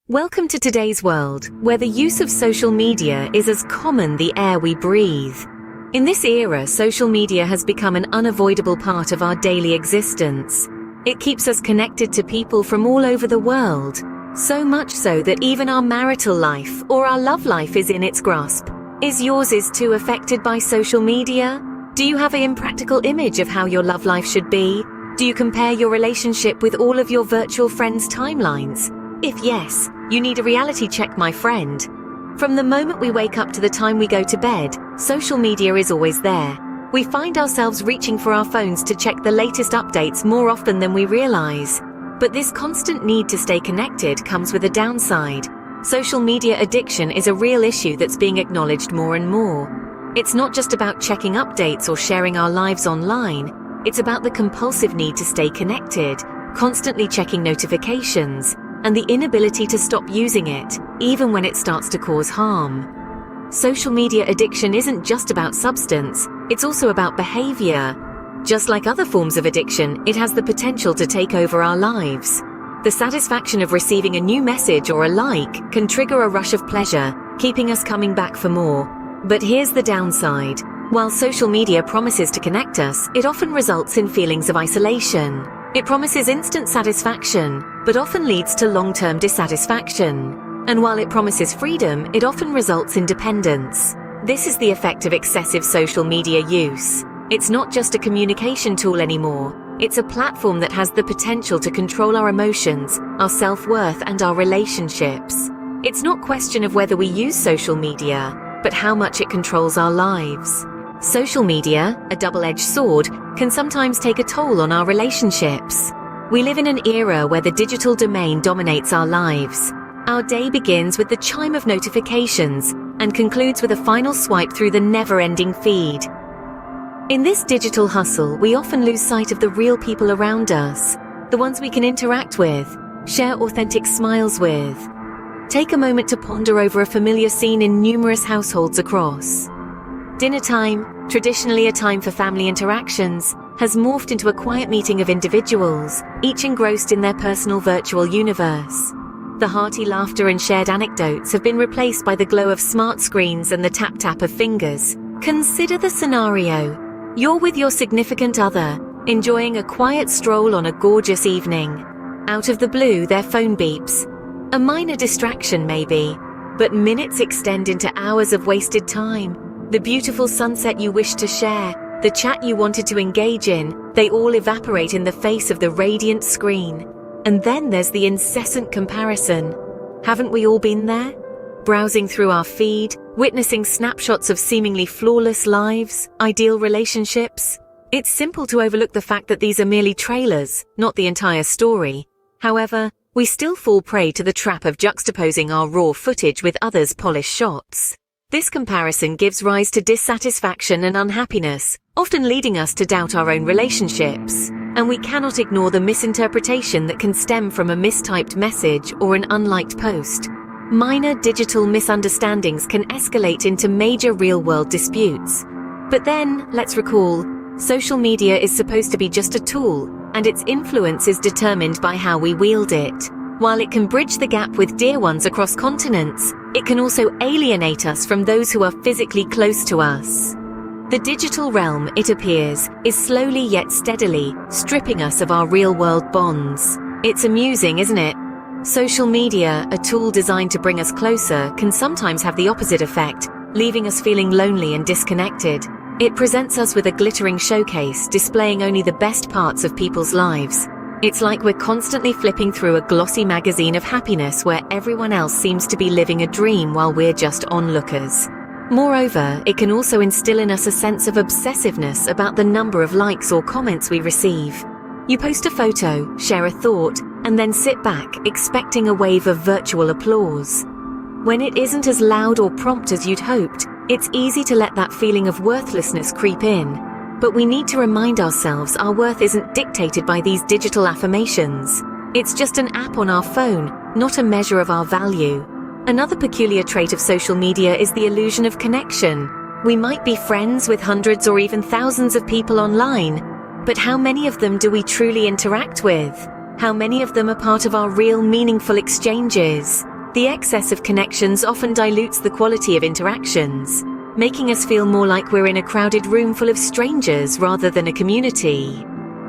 Welcome to today's world, where the use of social media is as common the air we breathe. In this era, social media has become an unavoidable part of our daily existence. It keeps us connected to people from all over the world, so much so that even our marital life or our love life is in its grasp. Is yours too affected by social media? Do you have an impractical image of how your love life should be? Do you compare your relationship with all of your virtual friends' timelines? If yes, you need a reality check, my friend. From the moment we wake up to the time we go to bed, social media is always there. We find ourselves reaching for our phones to check the latest updates more often than we realize. But this constant need to stay connected comes with a downside. Social media addiction is a real issue that's being acknowledged more and more. It's not just about checking updates or sharing our lives online. It's about the compulsive need to stay connected, constantly checking notifications, and the inability to stop using it, even when it starts to cause harm. Social media addiction isn't just about substance, it's also about behavior. Just like other forms of addiction, it has the potential to take over our lives. The satisfaction of receiving a new message or a like can trigger a rush of pleasure, keeping us coming back for more. But here's the downside. While social media promises to connect us, it often results in feelings of isolation. It promises instant satisfaction, but often leads to long-term dissatisfaction. And while it promises freedom, it often results in dependence. This is the effect of excessive social media use. It's not just a communication tool anymore. It's a platform that has the potential to control our emotions, our self-worth, and our relationships. It's not a question of whether we use social media, but how much it controls our lives. Social media, a double-edged sword, can sometimes take a toll on our relationships. We live in an era where the digital domain dominates our lives. Our day begins with the chime of notifications and concludes with a final swipe through the never-ending feed. In this digital hustle, we often lose sight of the real people around us, the ones we can interact with, share authentic smiles with. Take a moment to ponder over a familiar scene in numerous households across. Dinner time, traditionally a time for family interactions, has morphed into a quiet meeting of individuals, each engrossed in their personal virtual universe. The hearty laughter and shared anecdotes have been replaced by the glow of smart screens and the tap-tap of fingers. Consider the scenario. You're with your significant other, enjoying a quiet stroll on a gorgeous evening. Out of the blue, their phone beeps. A minor distraction maybe, but minutes extend into hours of wasted time. The beautiful sunset you wish to share, the chat you wanted to engage in, they all evaporate in the face of the radiant screen. And then there's the incessant comparison. Haven't we all been there? Browsing through our feed, witnessing snapshots of seemingly flawless lives, ideal relationships. It's simple to overlook the fact that these are merely trailers, not the entire story. However, we still fall prey to the trap of juxtaposing our raw footage with others' polished shots. This comparison gives rise to dissatisfaction and unhappiness, often leading us to doubt our own relationships. And we cannot ignore the misinterpretation that can stem from a mistyped message or an unliked post. Minor digital misunderstandings can escalate into major real-world disputes. But then, let's recall, social media is supposed to be just a tool, and its influence is determined by how we wield it. While it can bridge the gap with dear ones across continents, it can also alienate us from those who are physically close to us. The digital realm, it appears, is slowly yet steadily stripping us of our real-world bonds. It's amusing, isn't it? Social media, a tool designed to bring us closer, can sometimes have the opposite effect, leaving us feeling lonely and disconnected. It presents us with a glittering showcase, displaying only the best parts of people's lives. It's like we're constantly flipping through a glossy magazine of happiness where everyone else seems to be living a dream while we're just onlookers. Moreover, it can also instill in us a sense of obsessiveness about the number of likes or comments we receive. You post a photo, share a thought, and then sit back, expecting a wave of virtual applause. When it isn't as loud or prompt as you'd hoped, it's easy to let that feeling of worthlessness creep in. But we need to remind ourselves our worth isn't dictated by these digital affirmations. It's just an app on our phone, not a measure of our value. Another peculiar trait of social media is the illusion of connection. We might be friends with hundreds or even thousands of people online, but how many of them do we truly interact with? How many of them are part of our real meaningful exchanges? The excess of connections often dilutes the quality of interactions, making us feel more like we're in a crowded room full of strangers rather than a community.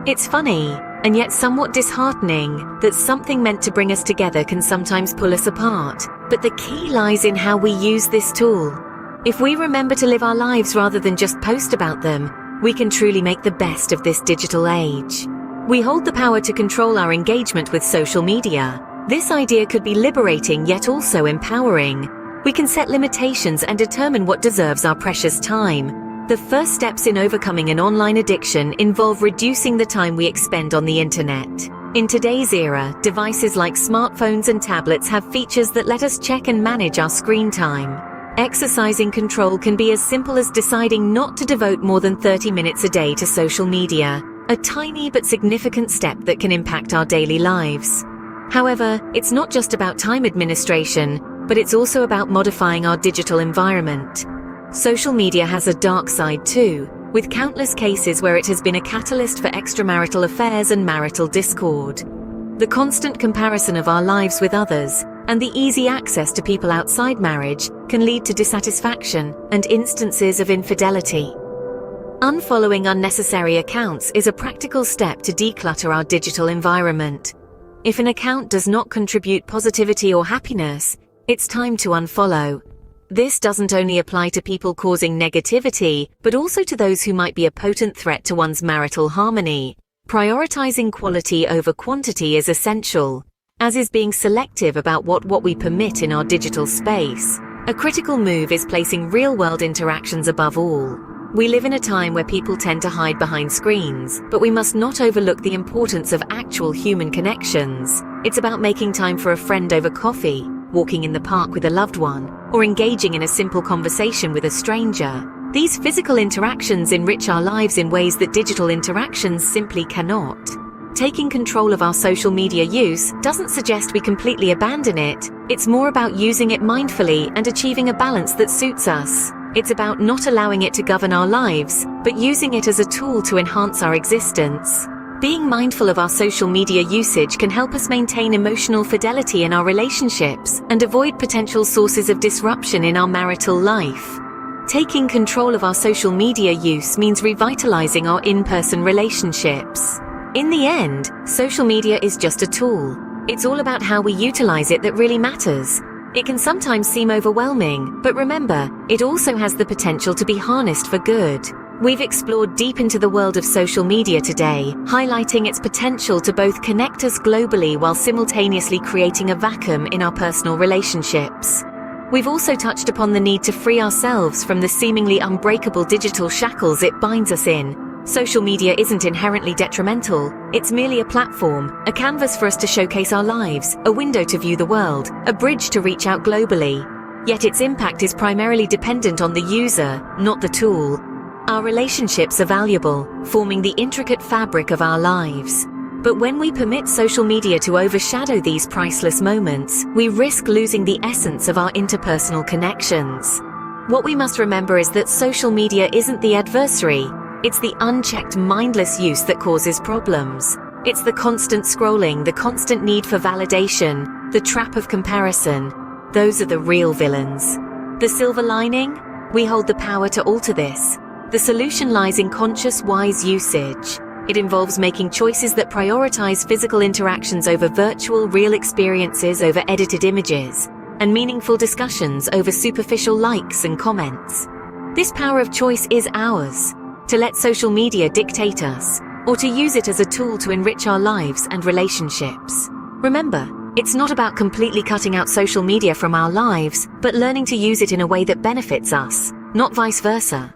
It's funny, and yet somewhat disheartening, that something meant to bring us together can sometimes pull us apart. But the key lies in how we use this tool. If we remember to live our lives rather than just post about them, we can truly make the best of this digital age. We hold the power to control our engagement with social media. This idea could be liberating yet also empowering. We can set limitations and determine what deserves our precious time. The first steps in overcoming an online addiction involve reducing the time we expend on the internet. In today's era, devices like smartphones and tablets have features that let us check and manage our screen time. Exercising control can be as simple as deciding not to devote more than 30 minutes a day to social media, a tiny but significant step that can impact our daily lives. However, it's not just about time administration, but it's also about modifying our digital environment. Social media has a dark side too, with countless cases where it has been a catalyst for extramarital affairs and marital discord. The constant comparison of our lives with others, and the easy access to people outside marriage, can lead to dissatisfaction and instances of infidelity. Unfollowing unnecessary accounts is a practical step to declutter our digital environment. If an account does not contribute positivity or happiness, it's time to unfollow. This doesn't only apply to people causing negativity, but also to those who might be a potent threat to one's marital harmony. Prioritizing quality over quantity is essential, as is being selective about what we permit in our digital space. A critical move is placing real-world interactions above all. We live in a time where people tend to hide behind screens, but we must not overlook the importance of actual human connections. It's about making time for a friend over coffee, walking in the park with a loved one, or engaging in a simple conversation with a stranger. These physical interactions enrich our lives in ways that digital interactions simply cannot. Taking control of our social media use doesn't suggest we completely abandon it. It's more about using it mindfully and achieving a balance that suits us. It's about not allowing it to govern our lives, but using it as a tool to enhance our existence. Being mindful of our social media usage can help us maintain emotional fidelity in our relationships and avoid potential sources of disruption in our marital life. Taking control of our social media use means revitalizing our in-person relationships. In the end, social media is just a tool. It's all about how we utilize it that really matters. It can sometimes seem overwhelming, but remember, it also has the potential to be harnessed for good. We've explored deep into the world of social media today, highlighting its potential to both connect us globally while simultaneously creating a vacuum in our personal relationships. We've also touched upon the need to free ourselves from the seemingly unbreakable digital shackles it binds us in. Social media isn't inherently detrimental. It's merely a platform, a canvas for us to showcase our lives, a window to view the world, a bridge to reach out globally. Yet its impact is primarily dependent on the user, not the tool. Our relationships are valuable, forming the intricate fabric of our lives. But when we permit social media to overshadow these priceless moments, we risk losing the essence of our interpersonal connections. What we must remember is that social media isn't the adversary. It's the unchecked, mindless use that causes problems. It's the constant scrolling, the constant need for validation, the trap of comparison. Those are the real villains. The silver lining? We hold the power to alter this. The solution lies in conscious, wise usage. It involves making choices that prioritize physical interactions over virtual, real experiences over edited images, and meaningful discussions over superficial likes and comments. This power of choice is ours, to let social media dictate us, or to use it as a tool to enrich our lives and relationships. Remember, it's not about completely cutting out social media from our lives, but learning to use it in a way that benefits us, not vice versa.